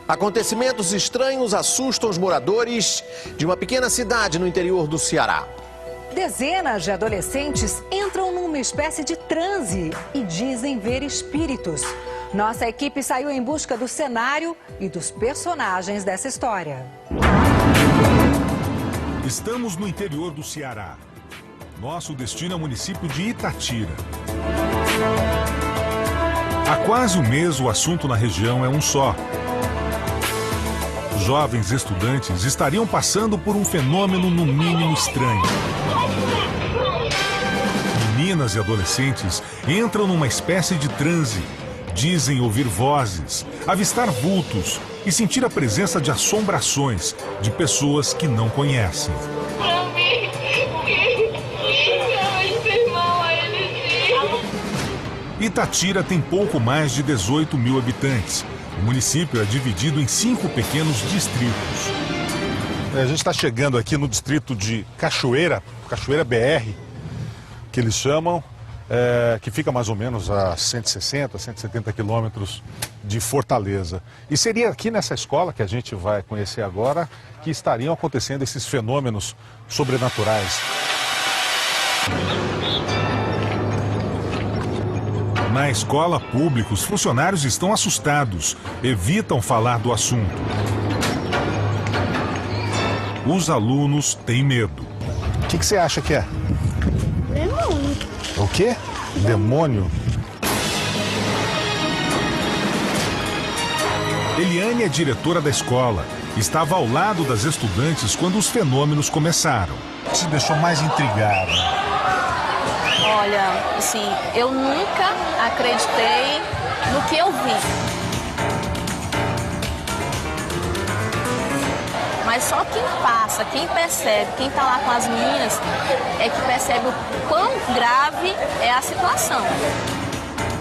Acontecimentos estranhos assustam os moradores de uma pequena cidade no interior do Ceará. Dezenas de adolescentes entram numa espécie de transe e dizem ver espíritos. Nossa equipe saiu em busca do cenário e dos personagens dessa história. Estamos no interior do Ceará. Nosso destino é o município de Itatira. Há quase um mês o assunto na região é um só. Jovens estudantes estariam passando por um fenômeno no mínimo estranho. Meninas e adolescentes entram numa espécie de transe. Dizem ouvir vozes, avistar vultos e sentir a presença de assombrações de pessoas que não conhecem. Itatira tem pouco mais de 18 mil habitantes. O município é dividido em 5 pequenos distritos. A gente está chegando aqui no distrito de Cachoeira, Cachoeira BR, que eles chamam, que fica mais ou menos a 160, 170 quilômetros de Fortaleza. E seria aqui nessa escola, que a gente vai conhecer agora, que estariam acontecendo esses fenômenos sobrenaturais. Na escola pública, os funcionários estão assustados, evitam falar do assunto. Os alunos têm medo. O que você acha que é? Demônio. O quê? Demônio? Eliane é diretora da escola. Estava ao lado das estudantes quando os fenômenos começaram. O que te deixou mais intrigado? Olha, assim, eu nunca acreditei no que eu vi. Mas só quem passa, quem percebe, quem está lá com as meninas, é que percebe o quão grave é a situação.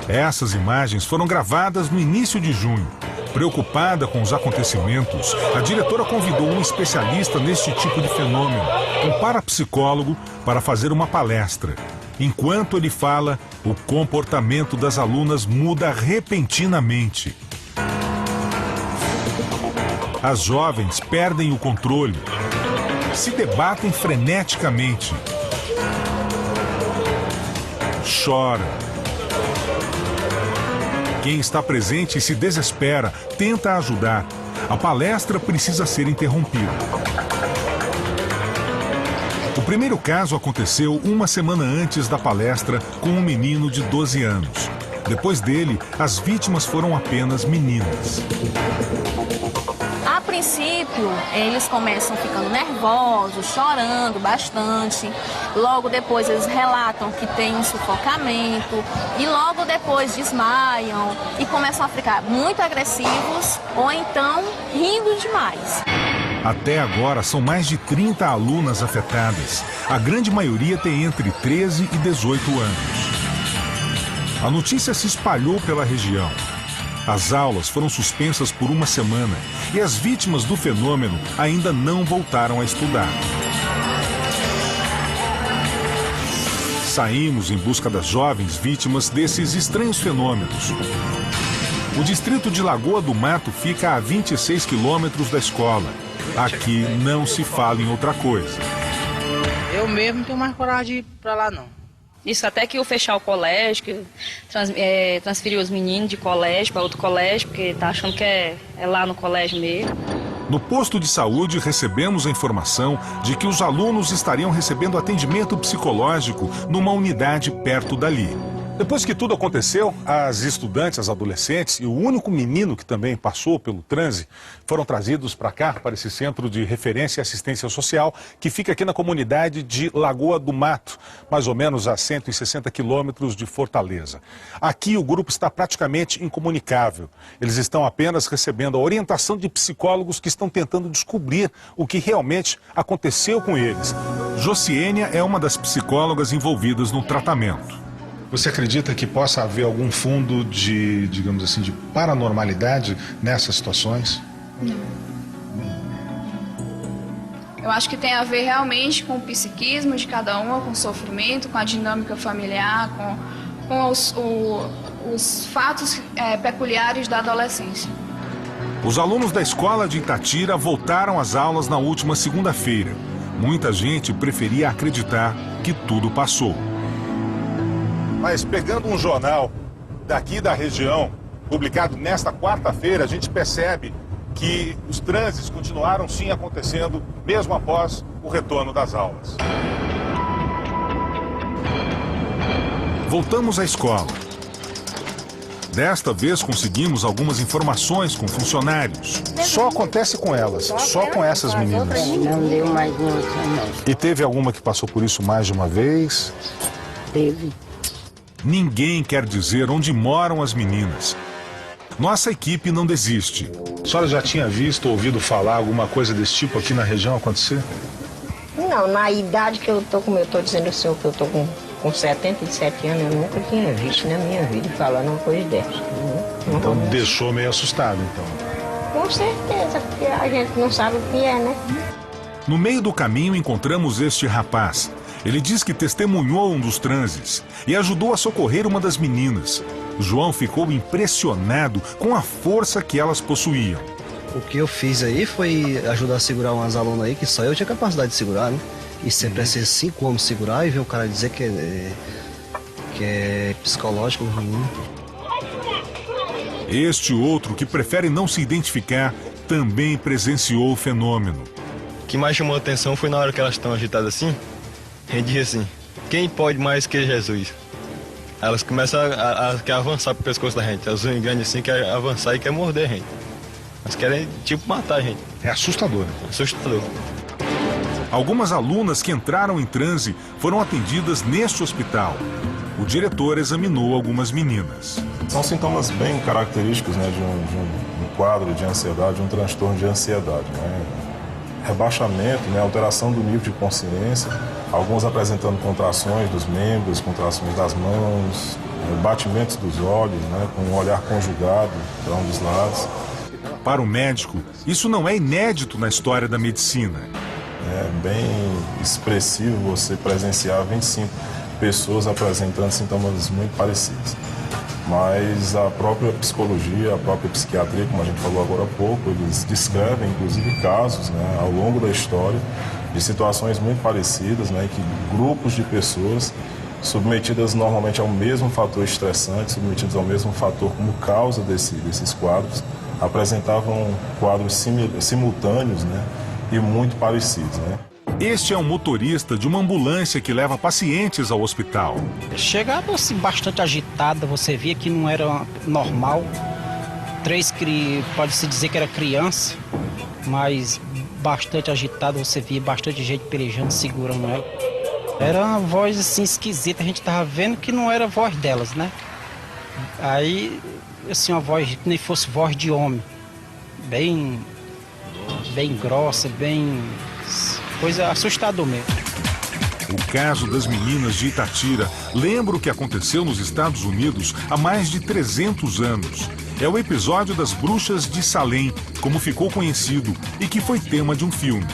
Essas imagens foram gravadas no início de junho. Preocupada com os acontecimentos, a diretora convidou um especialista neste tipo de fenômeno, um parapsicólogo, para fazer uma palestra. Enquanto ele fala, o comportamento das alunas muda repentinamente. As jovens perdem o controle, se debatem freneticamente, choram. Quem está presente se desespera, tenta ajudar. A palestra precisa ser interrompida. O primeiro caso aconteceu uma semana antes da palestra com um menino de 12 anos. Depois dele, as vítimas foram apenas meninas. A princípio, eles começam ficando nervosos, chorando bastante. Logo depois eles relatam que tem um sufocamento e logo depois desmaiam e começam a ficar muito agressivos ou então rindo demais. Até agora, são mais de 30 alunas afetadas. A grande maioria tem entre 13 e 18 anos. A notícia se espalhou pela região. As aulas foram suspensas por uma semana e as vítimas do fenômeno ainda não voltaram a estudar. Saímos em busca das jovens vítimas desses estranhos fenômenos. O distrito de Lagoa do Mato fica a 26 quilômetros da escola. Aqui não se fala em outra coisa. Eu mesmo não tenho mais coragem de ir pra lá, não. Isso até que eu fechar o colégio, que transferir os meninos de colégio para outro colégio, porque tá achando que é lá no colégio mesmo. No posto de saúde, recebemos a informação de que os alunos estariam recebendo atendimento psicológico numa unidade perto dali. Depois que tudo aconteceu, as estudantes, as adolescentes e o único menino que também passou pelo transe foram trazidos para cá, para esse centro de referência e assistência social, que fica aqui na comunidade de Lagoa do Mato, mais ou menos a 160 quilômetros de Fortaleza. Aqui o grupo está praticamente incomunicável. Eles estão apenas recebendo a orientação de psicólogos que estão tentando descobrir o que realmente aconteceu com eles. Josiênia é uma das psicólogas envolvidas no tratamento. Você acredita que possa haver algum fundo de, digamos assim, de paranormalidade nessas situações? Não. Eu acho que tem a ver realmente com o psiquismo de cada uma, com o sofrimento, com a dinâmica familiar, com os fatos peculiares da adolescência. Os alunos da escola de Itatira voltaram às aulas na última segunda-feira. Muita gente preferia acreditar que tudo passou. Mas pegando um jornal daqui da região, publicado nesta quarta-feira, a gente percebe que os transes continuaram sim acontecendo, mesmo após o retorno das aulas. Voltamos à escola. Desta vez conseguimos algumas informações com funcionários. Só acontece com elas, só com essas meninas. Não deu mais outra, não. E teve alguma que passou por isso mais de uma vez? Teve. Ninguém quer dizer onde moram as meninas. Nossa equipe não desiste. A senhora já tinha visto ou ouvido falar alguma coisa desse tipo aqui na região acontecer? Não, na idade que eu tô, como eu tô dizendo ao senhor, que eu tô com 77 anos, eu nunca tinha visto na minha vida falar numa coisa dessa. Então deixou meio assustado, então. Com certeza, porque a gente não sabe o que é, né? No meio do caminho encontramos este rapaz. Ele diz que testemunhou um dos transes e ajudou a socorrer uma das meninas. João ficou impressionado com a força que elas possuíam. O que eu fiz aí foi ajudar a segurar umas alunas aí que só eu tinha capacidade de segurar, né? E sempre é ser 5 homens segurar e ver o cara dizer que é psicológico ruim. Este outro, que prefere não se identificar, também presenciou o fenômeno. O que mais chamou a atenção foi na hora que elas estão agitadas assim, a gente diz assim, quem pode mais que Jesus? Elas começam a avançar pro pescoço da gente, elas enganam assim, querem avançar e querem morder a gente. Elas querem, tipo, matar a gente. É assustador. Assustador. Algumas alunas que entraram em transe foram atendidas neste hospital. O diretor examinou algumas meninas. São sintomas bem característicos, né, de um quadro de ansiedade, um transtorno de ansiedade, né? Rebaixamento, né, alteração do nível de consciência, alguns apresentando contrações dos membros, contrações das mãos, batimentos dos olhos, né, com um olhar conjugado para um dos lados. Para o médico, isso não é inédito na história da medicina. É bem expressivo você presenciar 25 pessoas apresentando sintomas muito parecidos. Mas a própria psicologia, a própria psiquiatria, como a gente falou agora há pouco, eles descrevem, inclusive, casos, né, ao longo da história de situações muito parecidas, né, que grupos de pessoas submetidas normalmente ao mesmo fator estressante, submetidos ao mesmo fator como causa desses quadros, apresentavam quadros simultâneos, né, e muito parecidos, né? Este é um motorista de uma ambulância que leva pacientes ao hospital. Chegava assim, bastante agitada, você via que não era normal. Pode-se dizer que era criança, mas bastante agitada, você via bastante gente pelejando, segurando ela. Era uma voz assim esquisita, a gente tava vendo que não era a voz delas, né? Aí, assim, uma voz que nem fosse voz de homem, bem grossa, bem... coisa assustadora mesmo. O caso das meninas de Itatira lembra o que aconteceu nos Estados Unidos há mais de 300 anos. É o episódio das bruxas de Salem, como ficou conhecido, e que foi tema de um filme.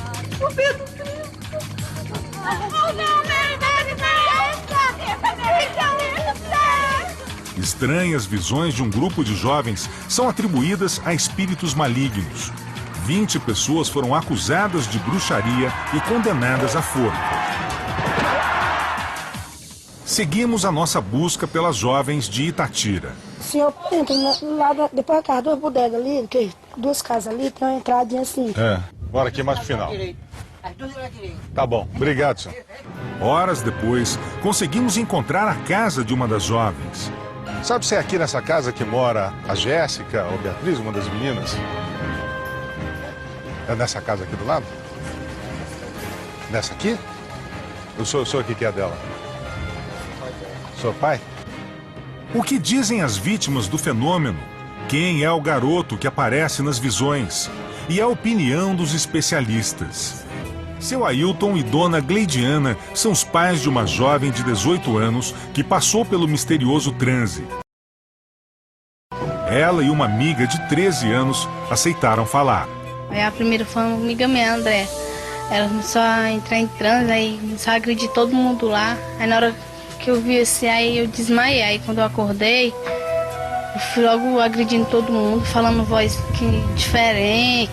Estranhas visões de um grupo de jovens são atribuídas a espíritos malignos. 20 pessoas foram acusadas de bruxaria e condenadas à forca. Seguimos a nossa busca pelas jovens de Itatira. Se eu entro lá depois da casa, 2 bodegas ali, que 2 casas ali, tem uma entradinha assim. Bora aqui mais pro final. Tá bom, obrigado, senhor. Horas depois, conseguimos encontrar a casa de uma das jovens. Sabe se é aqui nessa casa que mora a Jéssica ou Beatriz, uma das meninas? É nessa casa aqui do lado? Nessa aqui? O senhor aqui que é dela? Seu pai? O que dizem as vítimas do fenômeno? Quem é o garoto que aparece nas visões? E a opinião dos especialistas? Seu Ailton e Dona Gleidiana são os pais de uma jovem de 18 anos que passou pelo misterioso transe. Ela e uma amiga de 13 anos aceitaram falar. Aí a primeira foi uma amiga minha, André. Ela começou a entrar em transe, aí começou a agredir todo mundo lá. Aí na hora que eu vi assim, aí eu desmaiei. Aí quando eu acordei, Eu fui logo agredindo todo mundo, falando voz diferente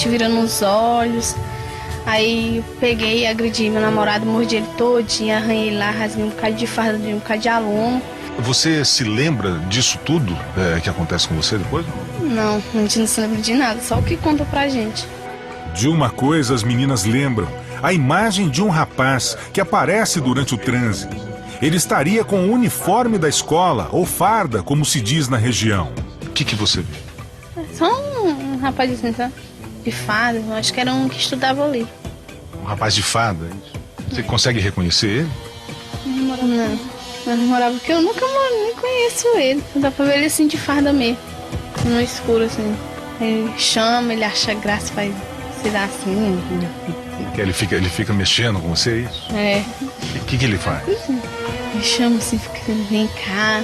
virando os olhos. Aí eu peguei e agredi meu namorado, mordi ele todinho, arranhei lá, rasguei um bocado de farda de um bocado de aluno. Você se lembra disso tudo que acontece com você depois? Não, a gente não se lembra de nada, só o que conta pra gente. De uma coisa as meninas lembram: a imagem de um rapaz que aparece durante o transe. Ele estaria com o uniforme da escola, ou farda, como se diz na região. O que você vê? Só um rapaz assim, sabe? De farda, eu acho que era um que estudava ali. Um rapaz de farda? Você consegue reconhecer ele? Não, eu namorava porque eu nunca nem conheço ele. Dá pra ver ele assim de farda mesmo, no escuro assim. Ele chama, ele acha graça, faz se dar assim. Que ele fica mexendo com você, é isso? É. O que ele faz? Ele chama assim, fica assim, vem cá.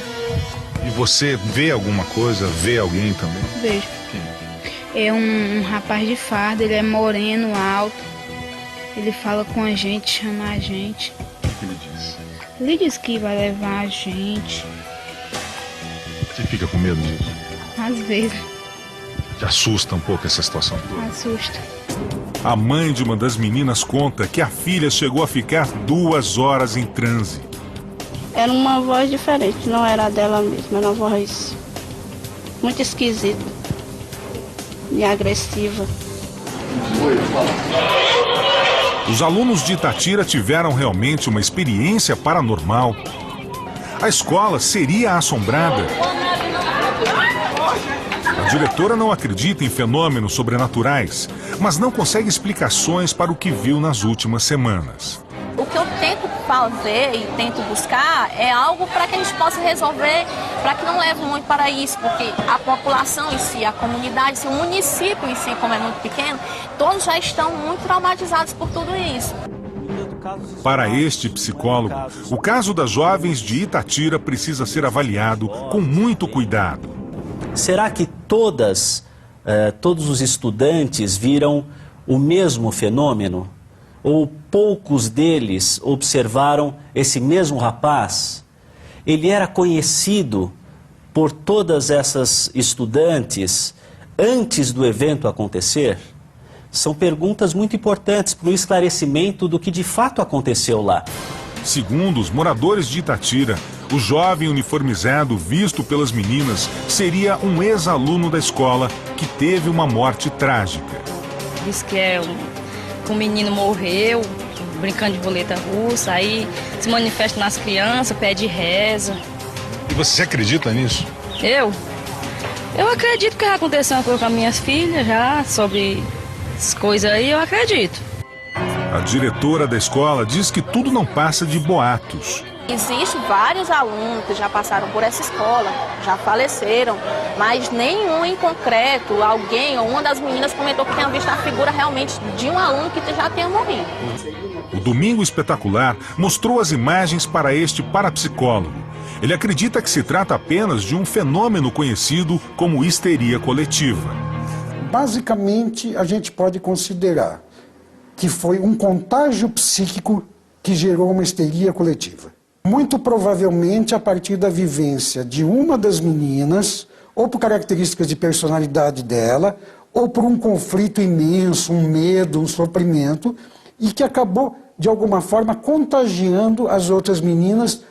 E você vê alguma coisa, vê alguém também? Vejo. É um rapaz de farda, ele é moreno, alto. Ele fala com a gente, chama a gente. O que ele diz? Ele diz que vai levar a gente. Você fica com medo disso? Às vezes. Te assusta um pouco essa situação toda? Assusta. A mãe de uma das meninas conta que a filha chegou a ficar 2 horas em transe. Era uma voz diferente, não era a dela mesma, era uma voz muito esquisita e agressiva. Os alunos de Itatira tiveram realmente uma experiência paranormal. A escola seria assombrada. A diretora não acredita em fenômenos sobrenaturais, mas não consegue explicações para o que viu nas últimas semanas. O que eu tento fazer e tento buscar é algo para que a gente possa resolver, para que não leve muito para isso, porque a população em si, a comunidade, o município em si, como é muito pequeno, todos já estão muito traumatizados por tudo isso. Para este psicólogo, o caso das jovens de Itatira precisa ser avaliado com muito cuidado. Será que todos os estudantes viram o mesmo fenômeno? Ou poucos deles observaram esse mesmo rapaz? Ele era conhecido por todas essas estudantes antes do evento acontecer? São perguntas muito importantes para o esclarecimento do que de fato aconteceu lá. Segundo os moradores de Itatira, o jovem uniformizado visto pelas meninas seria um ex-aluno da escola que teve uma morte trágica. Diz que um menino morreu brincando de boleta russa, aí se manifesta nas crianças, pede reza. E você acredita nisso? Eu acredito que já aconteceu uma coisa com as minhas filhas já, sobre essas coisas aí, eu acredito. A diretora da escola diz que tudo não passa de boatos. Existem vários alunos que já passaram por essa escola, já faleceram, mas nenhum em concreto, alguém ou uma das meninas comentou que tinha visto a figura realmente de um aluno que já tinha morrido. O Domingo Espetacular mostrou as imagens para este parapsicólogo. Ele acredita que se trata apenas de um fenômeno conhecido como histeria coletiva. Basicamente, a gente pode considerar que foi um contágio psíquico que gerou uma histeria coletiva. Muito provavelmente a partir da vivência de uma das meninas, ou por características de personalidade dela, ou por um conflito imenso, um medo, um sofrimento, e que acabou, de alguma forma, contagiando as outras meninas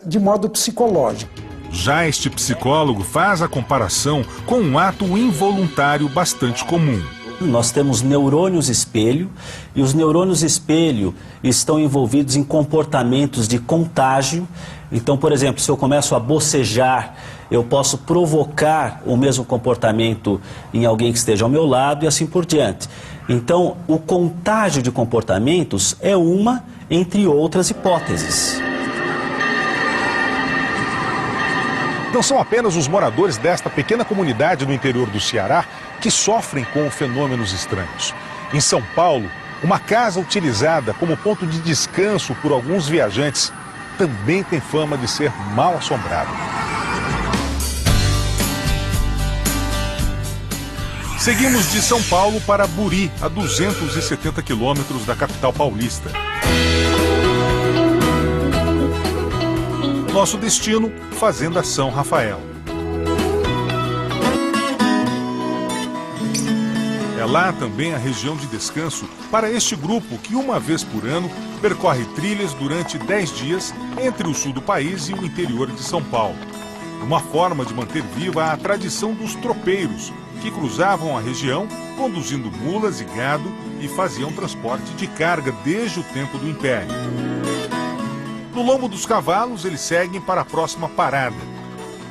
de modo psicológico. Já este psicólogo faz a comparação com um ato involuntário bastante comum. Nós temos neurônios espelho, e os neurônios espelho estão envolvidos em comportamentos de contágio. Então, por exemplo, se eu começo a bocejar, eu posso provocar o mesmo comportamento em alguém que esteja ao meu lado e assim por diante. Então, o contágio de comportamentos é uma entre outras hipóteses. Não são apenas os moradores desta pequena comunidade no interior do Ceará que sofrem com fenômenos estranhos. Em São Paulo, uma casa utilizada como ponto de descanso por alguns viajantes também tem fama de ser mal assombrada. Seguimos de São Paulo para Buri, a 270 quilômetros da capital paulista. nosso destino, Fazenda São Rafael. É lá também a região de descanso para este grupo que, uma vez por ano, percorre trilhas durante 10 dias entre o sul do país e o interior de São Paulo. Uma forma de manter viva a tradição dos tropeiros, que cruzavam a região conduzindo mulas e gado e faziam transporte de carga desde o tempo do Império. No lombo dos cavalos, eles seguem para a próxima parada.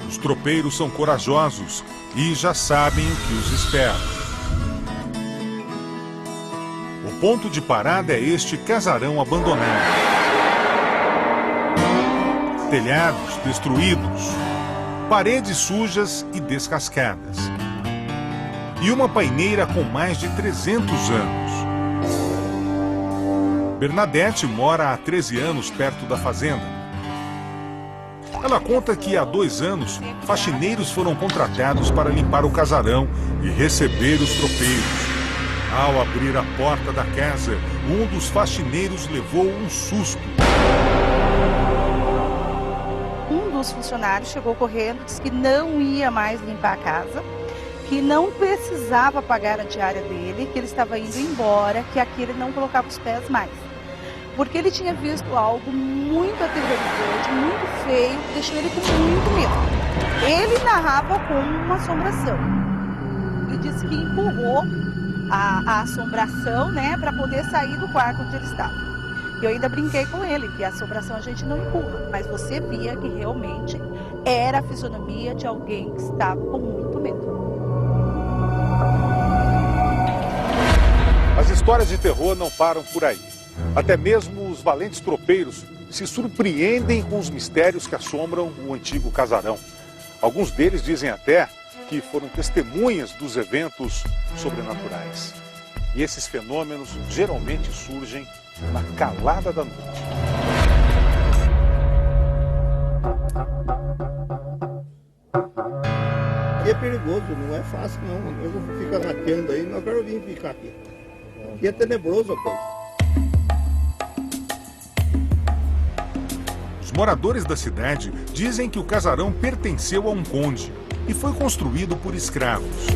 Os tropeiros são corajosos e já sabem o que os espera. O ponto de parada é este casarão abandonado. Telhados destruídos, paredes sujas e descascadas. E uma paineira com mais de 300 anos. Bernadette mora há 13 anos perto da fazenda. Ela conta que há 2 anos, faxineiros foram contratados para limpar o casarão e receber os tropeiros. Ao abrir a porta da casa, um dos faxineiros levou um susto. Um dos funcionários chegou correndo, disse que não ia mais limpar a casa, que não precisava pagar a diária dele, que ele estava indo embora, que aqui ele não colocava os pés mais. Porque ele tinha visto algo muito aterrorizante, muito feio, que deixou ele com muito medo. Ele narrava como uma assombração. Ele disse que empurrou a assombração, né, para poder sair do quarto onde ele estava. Eu ainda brinquei com ele, que a assombração a gente não empurra, mas você via que realmente era a fisionomia de alguém que estava com muito medo. As histórias de terror não param por aí. Até mesmo os valentes tropeiros se surpreendem com os mistérios que assombram o antigo casarão. Alguns deles dizem até que foram testemunhas dos eventos sobrenaturais. E esses fenômenos geralmente surgem na calada da noite. E é perigoso, não é fácil não. Eu vou ficar batendo aí, não quero vir ficar aqui. E é tenebroso a coisa. Os moradores da cidade dizem que o casarão pertenceu a um conde e foi construído por escravos.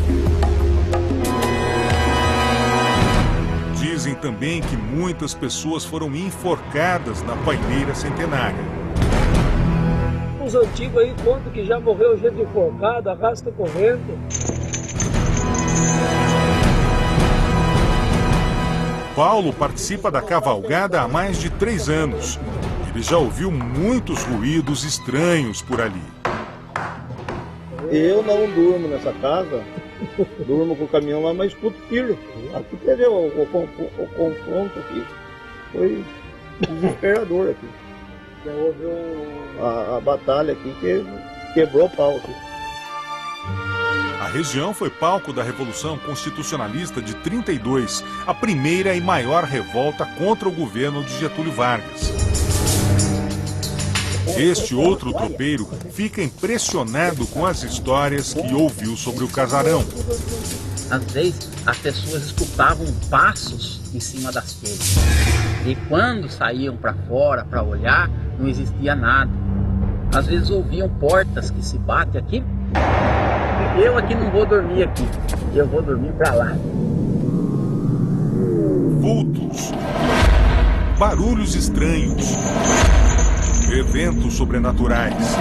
Dizem também que muitas pessoas foram enforcadas na paineira centenária. Os antigos aí contam que já morreu gente enforcada, arrasta correndo. Paulo participa da cavalgada há mais de 3 anos. Ele já ouviu muitos ruídos estranhos por ali. Eu não durmo nessa casa, durmo com o caminhão lá, mas escuto tiro. Aqui teve o confronto aqui, foi desesperador aqui. Houve a batalha aqui que quebrou o pau aqui. A região foi palco da Revolução Constitucionalista de 32, a primeira e maior revolta contra o governo de Getúlio Vargas. Este outro tropeiro fica impressionado com as histórias que ouviu sobre o casarão. Às vezes, as pessoas escutavam passos em cima das telhas. E quando saíam para fora para olhar, não existia nada. Às vezes ouviam portas que se batem aqui. Eu aqui não vou dormir aqui, eu vou dormir para lá. Vultos, barulhos estranhos, eventos sobrenaturais.